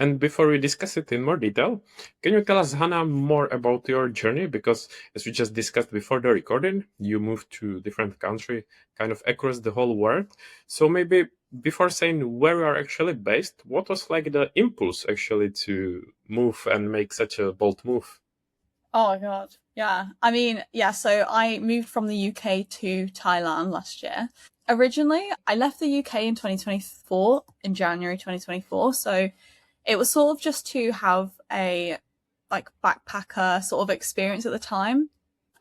And before we discuss it in more detail, can you tell us, Hannah, more about your journey? Because as we just discussed before the recording, you moved to different country, kind of across the whole world. So maybe before saying where you are actually based, what was like the impulse actually to move and make such a bold move? Oh my God. Yeah. I mean, yeah, so I moved from the UK to Thailand last year. Originally, I left the UK in 2024, in January 2024. So it was sort of just to have a like backpacker sort of experience at the time.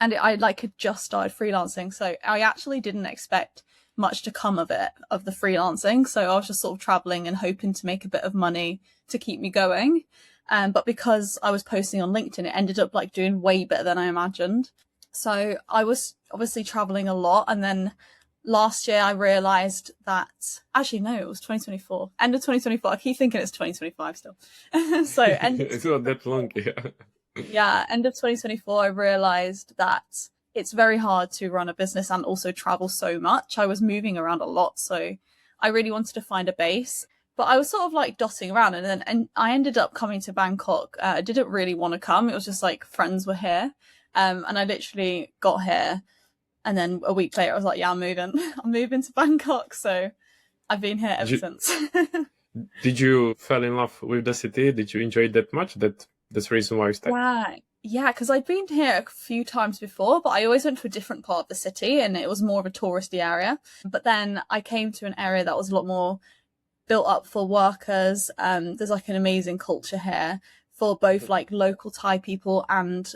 And I like had just started freelancing. So I actually didn't expect much to come of it, of the freelancing. So I was just sort of traveling and hoping to make a bit of money to keep me going. But because I was posting on LinkedIn, it ended up like doing way better than I imagined. So I was obviously traveling a lot. And then last year I realized that actually, no, it was 2024, end of 2024. I keep thinking it's 2025 still. So end of It's not that long, yeah. yeah, end of 2024, I realized that it's very hard to run a business and also travel so much. I was moving around a lot, so I really wanted to find a base. But I was sort of like dotting around, and I ended up coming to Bangkok. I didn't really want to come. It was just like friends were here, and I literally got here, and then a week later, I was like, "Yeah, I'm moving. I'm moving to Bangkok." So I've been here ever Did since. did you fall in love with the city? Did you enjoy it that much that that's the reason why you stayed? Yeah, yeah, because I'd been here a few times before, but I always went to a different part of the city and it was more of a touristy area. But then I came to an area that was a lot more built up for workers. There's like an amazing culture here for both like local Thai people and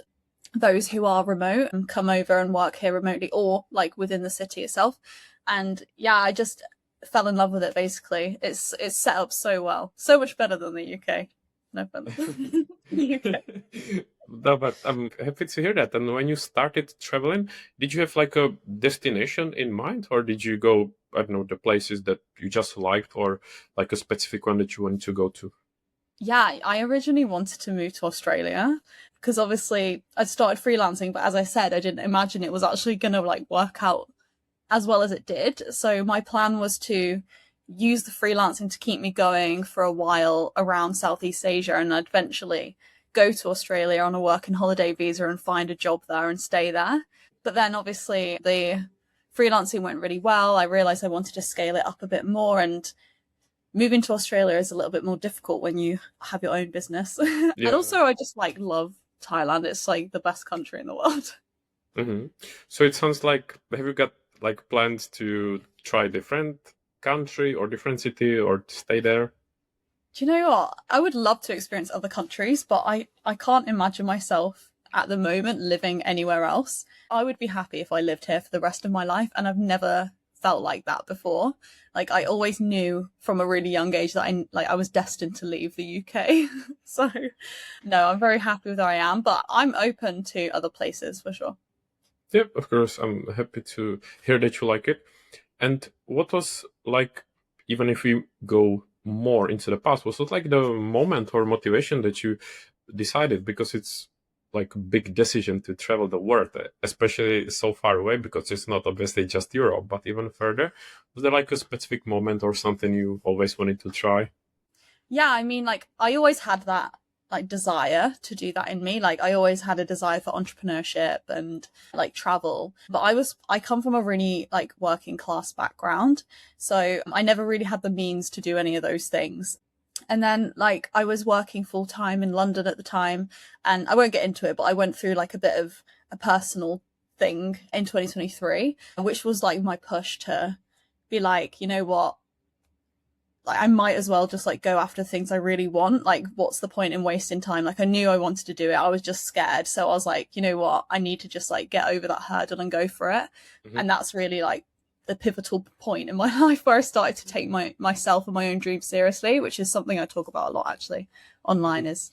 those who are remote and come over and work here remotely or like within the city itself. And yeah, I just fell in love with it basically. It's set up so well. So much better than the UK. No fun. UK. No, but I'm happy to hear that. And when you started traveling, did you have like a destination in mind, or did you go, I don't know, the places that you just liked, or like a specific one that you wanted to go to? Yeah, I originally wanted to move to Australia because obviously I started freelancing, but as I said, I didn't imagine it was actually gonna like work out as well as it did. So my plan was to use the freelancing to keep me going for a while around Southeast Asia and eventually go to Australia on a working holiday visa and find a job there and stay there. But then obviously the freelancing went really well. I realized I wanted to scale it up a bit more and moving to Australia is a little bit more difficult when you have your own business. And Yeah. also I just like love Thailand. It's like the best country in the world. hmm So it sounds like, have you got like plans to try different country or different city or to stay there? Do you know what? I would love to experience other countries, but I can't imagine myself at the moment living anywhere else. I would be happy if I lived here for the rest of my life, and I've never felt like that before. Like I always knew from a really young age that I was destined to leave the UK. So no, I'm very happy with where I am, but I'm open to other places for sure. Yep, of course. I'm happy to hear that you like it. And what was like, even if we go more into the past, was it like the moment or motivation that you decided? Because it's like a big decision to travel the world, especially so far away, because it's not obviously just Europe, but even further. Was there like a specific moment or something you always wanted to try? Yeah, I mean, like I always had that like desire to do that in me. Like I always had a desire for entrepreneurship and like travel. But I come from a really like working class background, so I never really had the means to do any of those things. And then like I was working full time in London at the time, and I won't get into it, but I went through like a bit of a personal thing in 2023, which was like my push to be like, you know what, like I might as well just like go after things I really want. Like, what's the point in wasting time? Like, I knew I wanted to do it. I was just scared. So I was like, you know what? I need to just like get over that hurdle and go for it. Mhm. And that's really like the pivotal point in my life where I started to take myself and my own dreams seriously, which is something I talk about a lot actually online is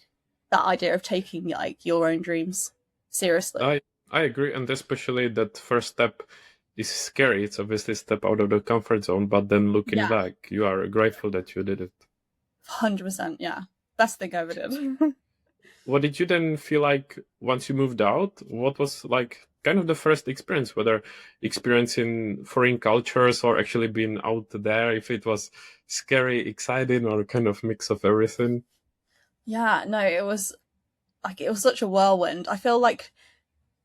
that idea of taking like your own dreams seriously. I I agree, and especially that first step is scary. It's obviously a step out of the comfort zone, but then looking Yeah, back, you are grateful that you did it. 100%. Yeah. Best thing I ever did. What did you then feel like once you moved out? What was like kind of the first experience, whether experiencing foreign cultures or actually being out there, if it was scary, exciting, or kind of mix of everything? Yeah, no, it was such a whirlwind. I feel like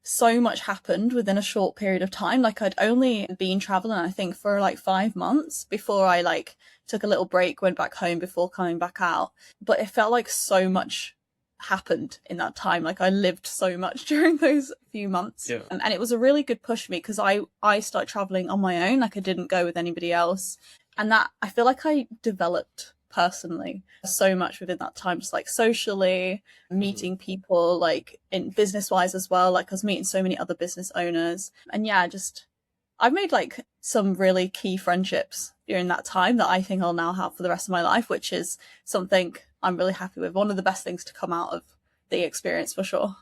so much happened within a short period of time. Like I'd only been traveling, I think, for like 5 months before I like took a little break, went back home before coming back out. But it felt like so much happened in that time. Like I lived so much during those few months. Yeah. And it was a really good push for me because I started traveling on my own. Like I didn't go with anybody else. And that I feel like I developed personally so much within that time, just like socially, Mhm. meeting people like in business wise as well. Like I was meeting so many other business owners. And yeah, just I've made like some really key friendships during that time that I think I'll now have for the rest of my life, which is something I'm really happy with. One of the best things to come out of the experience for sure.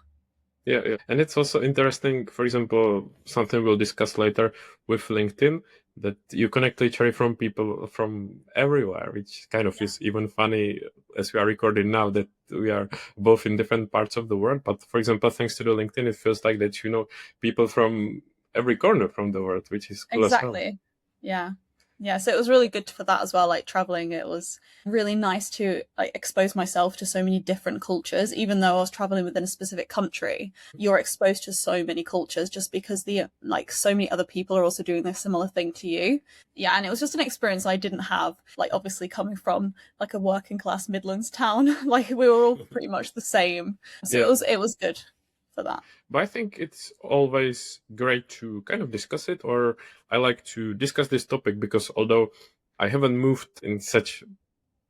Yeah, yeah. And it's also interesting, for example, something we'll discuss later with LinkedIn, that you connect literally from people from everywhere, which kind of is even funny as we are recording now that we are both in different parts of the world. But for example, thanks to the LinkedIn, it feels like that you know people from every corner from the world, which is cool as hell. Exactly. Yeah. Yeah, so it was really good for that as well, like traveling. It was really nice to like expose myself to so many different cultures, even though I was traveling within a specific country. You're exposed to so many cultures just because the like so many other people are also doing this similar thing to you. Yeah, and it was just an experience I didn't have, like obviously coming from like a working class Midlands town. Like we were all pretty much the same. So Yeah. it was good for that. But I think it's always great to kind of discuss it, or I like to discuss this topic because although I haven't moved in such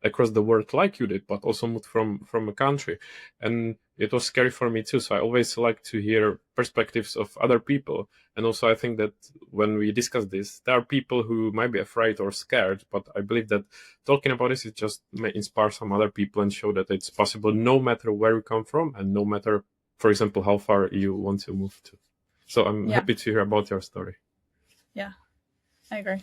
across the world like you did, but also moved from a country, and it was scary for me too. So I always like to hear perspectives of other people, and also I think that when we discuss this, there are people who might be afraid or scared, but I believe that talking about this it just may inspire some other people and show that it's possible no matter where you come from and no matter, for example, how far you want to move to. So I'm Yeah, happy to hear about your story. yeah, I agree.